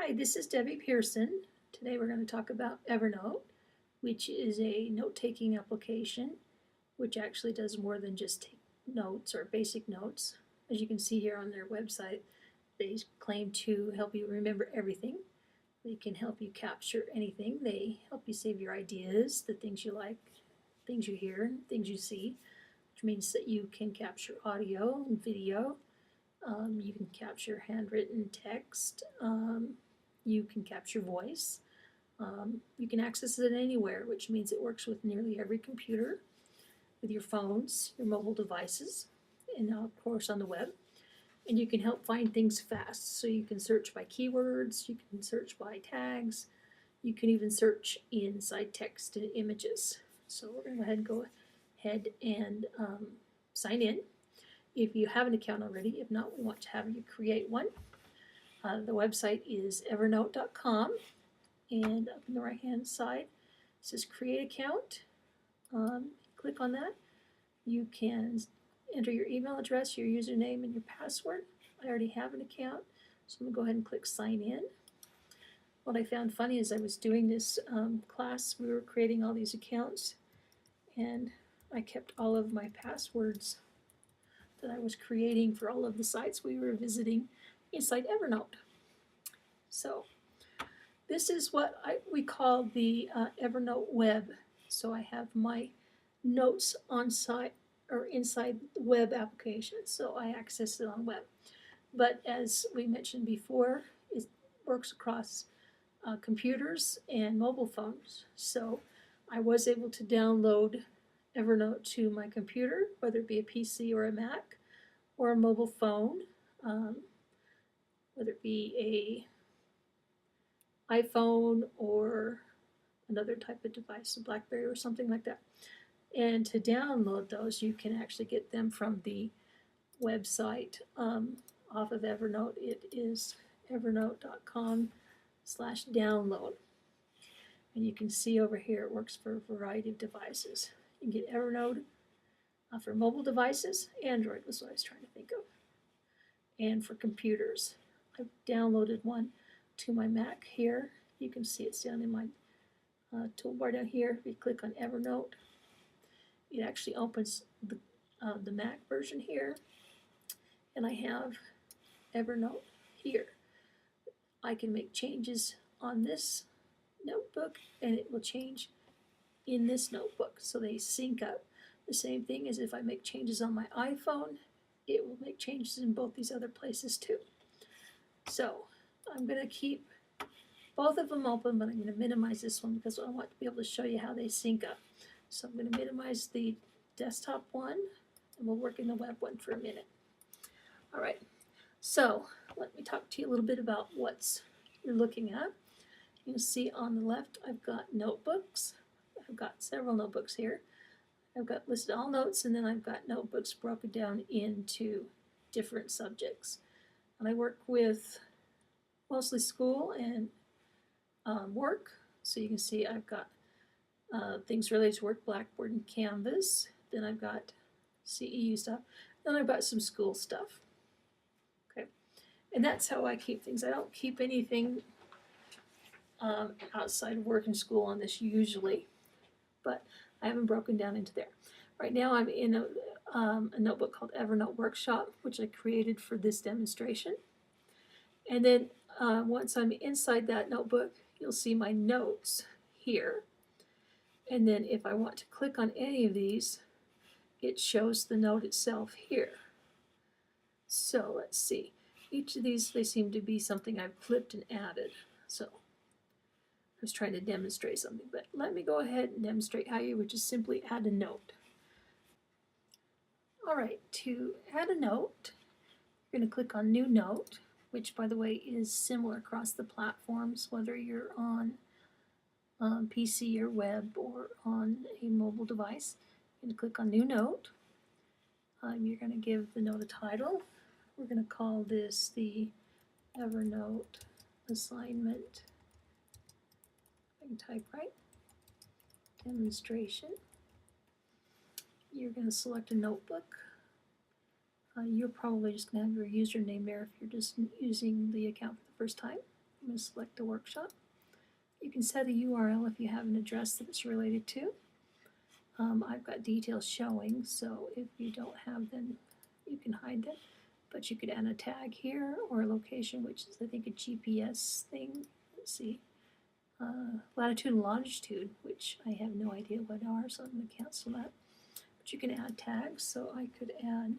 Hi, this is Debbie Pearson. Today we're going to talk about Evernote, which is a note-taking application which actually does more than just take notes or basic notes. As you can see here on their website, they claim to help you remember everything. They can help you capture anything. They help you save your ideas, the things you like, things you hear, things you see, which means that you can capture audio and video. You can capture handwritten text. You can capture voice. You can access it anywhere, which means it works with nearly every computer, with your phones, your mobile devices, and now, of course, on the web. And you can help find things fast. So you can search by keywords, you can search by tags, you can even search inside text and images. So we're going to go ahead and sign in. If you have an account already, if not, we want to have you create one. The website is Evernote.com, and up in the right hand side it says create account. Click on that. You can enter your email address, your username, and your password. I already have an account, so I'm going to go ahead and click sign in. What I found funny is I was doing this class, we were creating all these accounts, and I kept all of my passwords that I was creating for all of the sites we were visiting inside Evernote. So this is what we call the Evernote web. So I have my notes on site or inside the web application, so I access it on web. But as we mentioned before, it works across computers and mobile phones. So I was able to download Evernote to my computer, whether it be a PC or a Mac, or a mobile phone, whether it be a iPhone or another type of device, a BlackBerry or something like that. And to download those, you can actually get them from the website off of Evernote. It is evernote.com/download. And you can see over here it works for a variety of devices. You can get Evernote for mobile devices. Android was what I was trying to think of. And for computers. I've downloaded one to my Mac here. You can see it's down in my toolbar down here. If you click on Evernote, it actually opens the Mac version here. And I have Evernote here. I can make changes on this notebook and it will change in this notebook. So they sync up. The same thing as if I make changes on my iPhone, it will make changes in both these other places too. So I'm going to keep both of them open, but I'm going to minimize this one because I want to be able to show you how they sync up. So I'm going to minimize the desktop one, and we'll work in the web one for a minute. All right, so let me talk to you a little bit about what you're looking at. You can see on the left I've got notebooks. I've got several notebooks here. I've got listed all notes, and then I've got notebooks broken down into different subjects. And I work with mostly school and work. So you can see I've got things related to work, Blackboard and Canvas. Then I've got CEU stuff. Then I've got some school stuff. Okay, and that's how I keep things. I don't keep anything outside of work and school on this usually, but I haven't broken down into there. Right now I'm in a notebook called Evernote Workshop, which I created for this demonstration. And then once I'm inside that notebook, you'll see my notes here. And then if I want to click on any of these, it shows the note itself here. So let's see. Each of these, they seem to be something I've clipped and added. So I was trying to demonstrate something, but let me go ahead and demonstrate how you would just simply add a note. All right, to add a note, you're going to click on New Note, which, by the way, is similar across the platforms, whether you're on PC or web or on a mobile device. You're going to click on New Note. You're going to give the note a title. We're going to call this the Evernote assignment. I can type right. Demonstration. You're going to select a notebook. You're probably just going to have your username there if you're just using the account for the first time. I'm going to select the workshop. You can set a URL if you have an address that it's related to. I've got details showing, so if you don't have them, you can hide them. But you could add a tag here or a location, which is I think a GPS thing. Let's see. Latitude and longitude, which I have no idea what are, so I'm going to cancel that. But you can add tags, so I could add,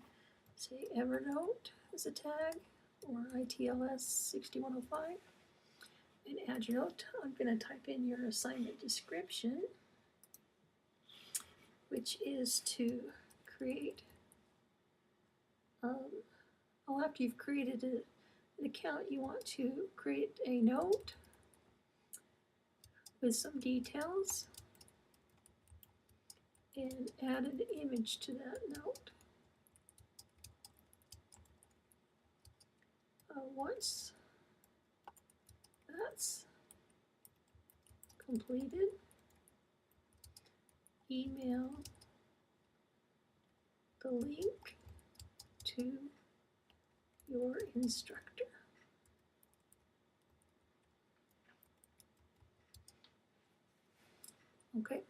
say, Evernote as a tag, or ITLS 6105, and add your note. I'm going to type in your assignment description, which is to create, after you've created an account, you want to create a note with some details and add an image to that note. Once that's completed, email the link to your instructor. Okay.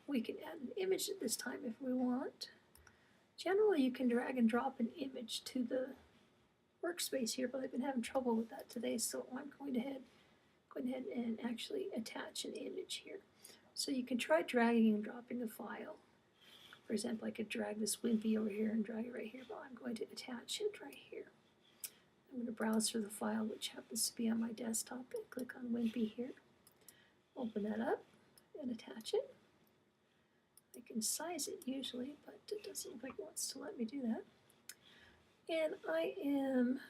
We can add an image at this time if we want. Generally, you can drag and drop an image to the workspace here, but I've been having trouble with that today, so I'm going ahead and actually attach an image here. So you can try dragging and dropping a file. For example, I could drag this wimpy over here and drag it right here, but I'm going to attach it right here. I'm going to browse through the file, which happens to be on my desktop, and click on wimpy here. Open that up and attach it. I can size it usually, but it doesn't look like it wants to let me do that. And I am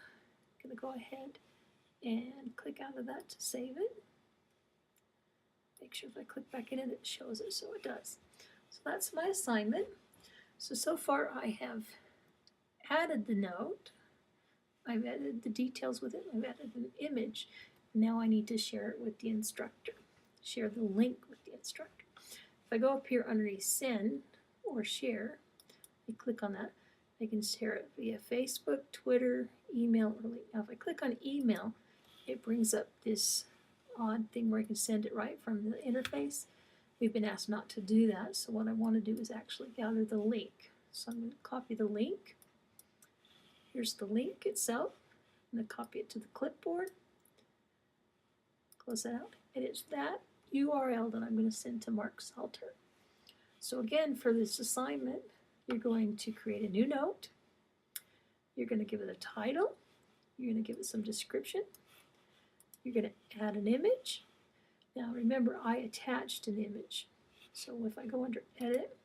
going to go ahead and click out of that to save it. Make sure if I click back in it shows it, so it does. So that's my assignment. So far I have added the note, I've added the details with it, I've added an image. Now I need to share it with the instructor, share the link with the instructor. If I go up here underneath send or share, I click on that, I can share it via Facebook, Twitter, email, or link. Now if I click on email, it brings up this odd thing where I can send it right from the interface. We've been asked not to do that, so what I want to do is actually gather the link. So I'm going to copy the link. Here's the link itself. I'm going to copy it to the clipboard. Close that out. And it's that URL that I'm going to send to Mark Salter. So again, for this assignment, you're going to create a new note. You're going to give it a title. You're going to give it some description. You're going to add an image. Now remember, I attached an image. So if I go under Edit,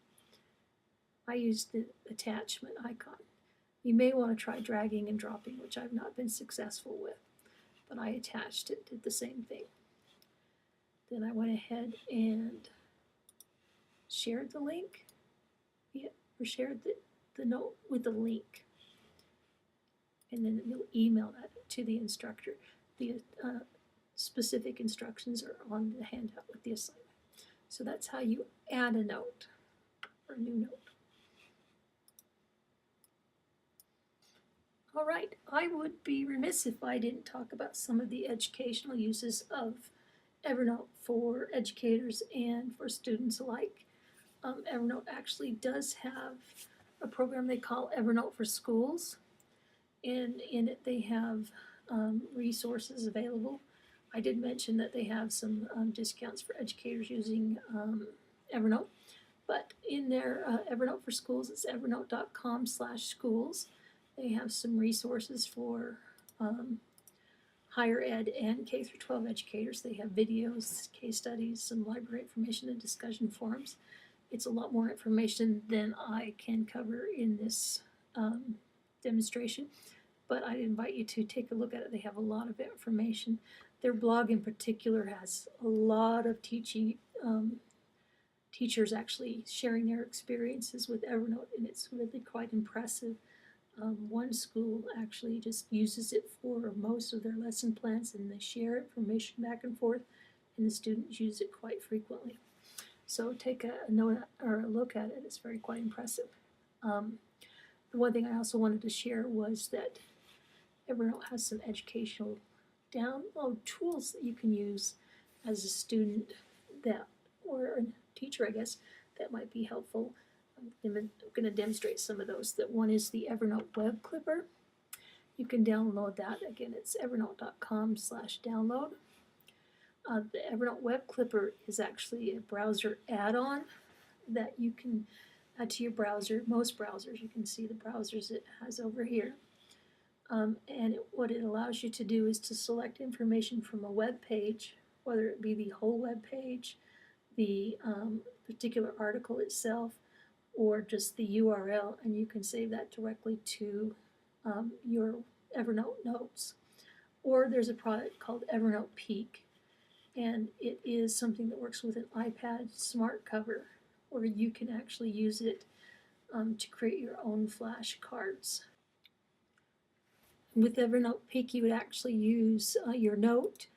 I use the attachment icon. You may want to try dragging and dropping, which I've not been successful with, but I attached it, did the same thing. Then I went ahead and shared the link, or shared the note with the link, and then you'll email that to the instructor. The specific instructions are on the handout with the assignment. So that's how you add a note or a new note. All right, I would be remiss if I didn't talk about some of the educational uses of Evernote for educators and for students alike. Evernote actually does have a program they call Evernote for Schools, and in it they have resources available. I did mention that they have some discounts for educators using Evernote, but in their Evernote for Schools, it's evernote.com/schools. They have some resources for higher ed and K through 12 educators. They have videos, case studies, some library information, and discussion forums. It's a lot more information than I can cover in this demonstration, but I invite you to take a look at it. They have a lot of information. Their blog in particular has a lot of teachers actually sharing their experiences with Evernote, and it's really quite impressive. One school actually just uses it for most of their lesson plans, and they share information back and forth, and the students use it quite frequently. So take a note or a look at it. It's quite impressive. The one thing I also wanted to share was that Evernote has some educational download tools that you can use as a student that, or a teacher, I guess, that might be helpful. I'm going to demonstrate some of those. That one is the Evernote Web Clipper. You can download that. Again, it's evernote.com/download. The Evernote Web Clipper is actually a browser add-on that you can add to your browser. Most browsers, you can see the browsers it has over here. What it allows you to do is to select information from a web page, whether it be the whole web page, the particular article itself, or just the URL, and you can save that directly to your Evernote notes. Or there's a product called Evernote Peak, and it is something that works with an iPad smart cover, where you can actually use it to create your own flashcards. With Evernote Peak, you would actually use your note.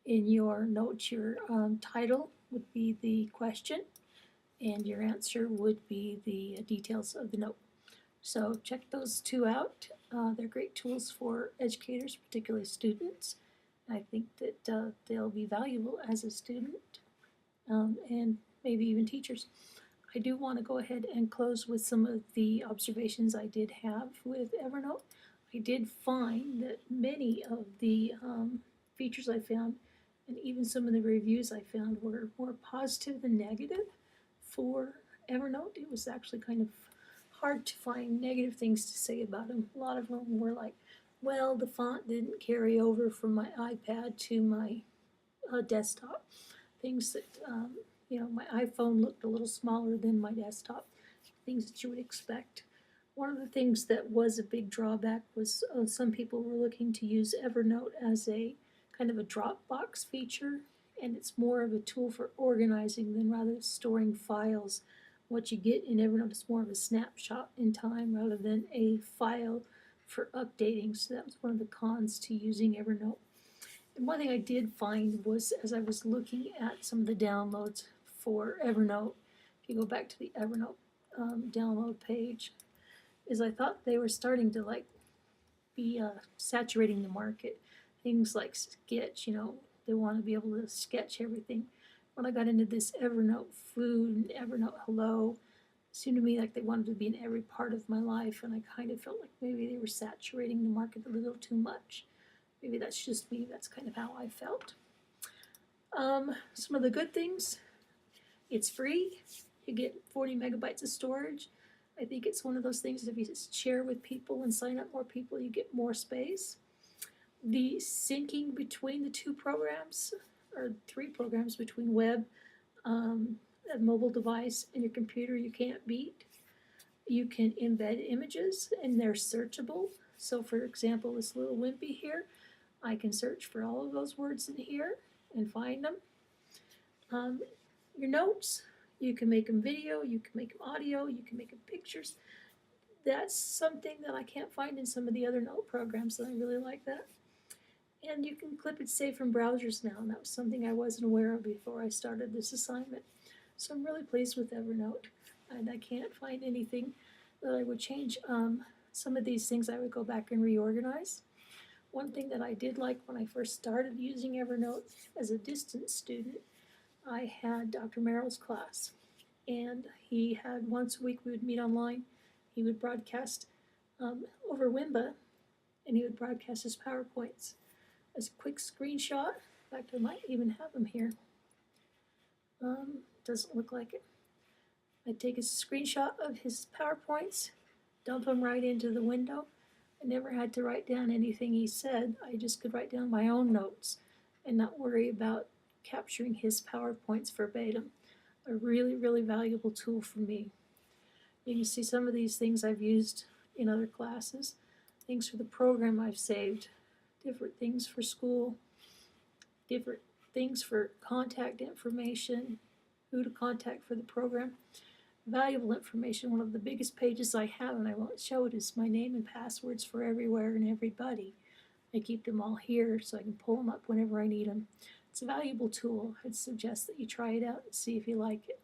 In your notes, your title would be the question, and your answer would be the details of the note. So check those two out. They're great tools for educators, particularly students. I think that they'll be valuable as a student and maybe even teachers. I do want to go ahead and close with some of the observations I did have with Evernote. I did find that many of the features I found, and even some of the reviews I found, were more positive than negative for Evernote. It was actually kind of hard to find negative things to say about them. A lot of them were like, well, the font didn't carry over from my iPad to my desktop. Things that, my iPhone looked a little smaller than my desktop. Things that you would expect. One of the things that was a big drawback was some people were looking to use Evernote as a kind of a Dropbox feature, and it's more of a tool for organizing than rather storing files. What you get in Evernote is more of a snapshot in time rather than a file for updating. So that was one of the cons to using Evernote. And one thing I did find was, as I was looking at some of the downloads for Evernote, if you go back to the Evernote download page, is I thought they were starting to be saturating the market. Things like Sketch, they want to be able to sketch everything. When I got into this Evernote Food and Evernote Hello, it seemed to me like they wanted to be in every part of my life, and I kind of felt like maybe they were saturating the market a little too much. Maybe that's just me. That's kind of how I felt. Some of the good things: it's free. You get 40 megabytes of storage. I think it's one of those things that if you just share with people and sign up more people, you get more space. The syncing between the two programs, or three programs, between web, a mobile device, and your computer, you can't beat. You can embed images, and they're searchable. So for example, this little wimpy here, I can search for all of those words in here and find them. Your notes, you can make them video, you can make them audio, you can make them pictures. That's something that I can't find in some of the other note programs, and I really like that. And you can clip and save from browsers now, and that was something I wasn't aware of before I started this assignment. So I'm really pleased with Evernote, and I can't find anything that I would change. Some of these things I would go back and reorganize. One thing that I did like when I first started using Evernote as a distance student, I had Dr. Merrill's class, and he had once a week we would meet online. He would broadcast over Wimba, and he would broadcast his PowerPoints. As a quick screenshot, in fact I might even have them here. Doesn't look like it. I'd take a screenshot of his PowerPoints, dump them right into the window. I never had to write down anything he said. I just could write down my own notes and not worry about capturing his PowerPoints verbatim. A really, really valuable tool for me. You can see some of these things I've used in other classes. Things for the program I've saved. Different things for school. Different things for contact information. Who to contact for the program. Valuable information. One of the biggest pages I have, and I won't show it, is my name and passwords for everywhere and everybody. I keep them all here so I can pull them up whenever I need them. It's a valuable tool. I'd suggest that you try it out and see if you like it.